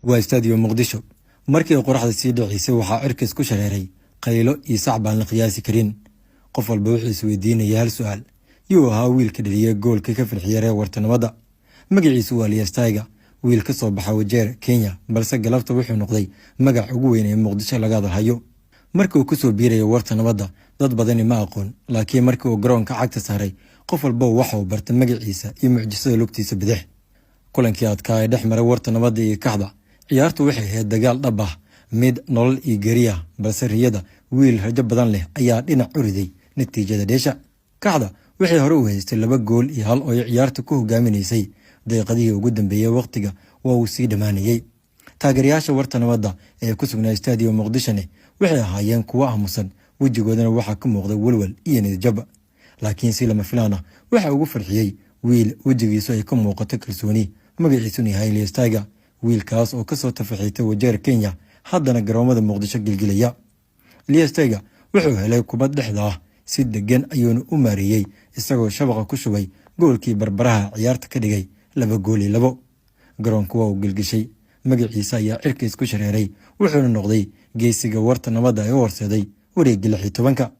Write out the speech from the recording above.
waa Stadio Muqdisho markii qoraxda sii dhacisay waxa cirkiis ku shareeray qaylo iyo sacbaan la qiyaasi karin qof walba wuxuu isweydiinayay hal su'aal yuu ahaa wiilka dhaliyay goolka ka farxiyay wartanimada magaciisu waa Liestaiga wiil ka soo baxay Wajeer Kenya balse galabta wuxuu noqday magac ugu weyn ee Muqdisho laga hadlayo markii uu ku soo biiray wartanimada dad badan ma aqoon laakiin markii uu garoonka cagta saaray qof walba waxa uu bartay magaciisa iyo mucjisada lugtiisa bidix kulankii adkaa ee dhexmaray wartanimada iyo Kaxda ciyaartu waxay ahayd dagaal dhab ah mid nolol iyo gariya balse riyada wiil rajo badan leh ayaa dhinac u riday natiijada dheesha Kaxda waxay hore u haystay 2 gool iyo hal oo ciyaartu ku hogaaminaysay daqiiqadii ugu dambeeyay waqtiga waa uu sii dhamaanayay taageerayaasha wartanimada ee ku sugnaa Stadio Muqdisho waxay ahaayeen kuwo aamusan wajigoodana waxa ka muuqday walwal iyo niyad-jab laakiin si lama filaan ah waxa ugu farxiyay wiil wajigiisu ay ka muuqato kalsooni magaciisuna yahay Liestaiga wiilkaas oo ka soo tafaxiitay Wajeer Kenya haddana garoomada Muqdisho gilgilaya Liestaiga wuxuu helay kubad dhexda si degan ayuu u maariyay isagoo shabaqa ku shubay goolkii barbaraha ciyaarta ka dhigay 2 gool iyo 2 garoonku waa uu gilgishay magaciisa ayaa cirkiis ku shareeray wuxuuna noqday geesiga wartanimada ee horseeday wareegga 16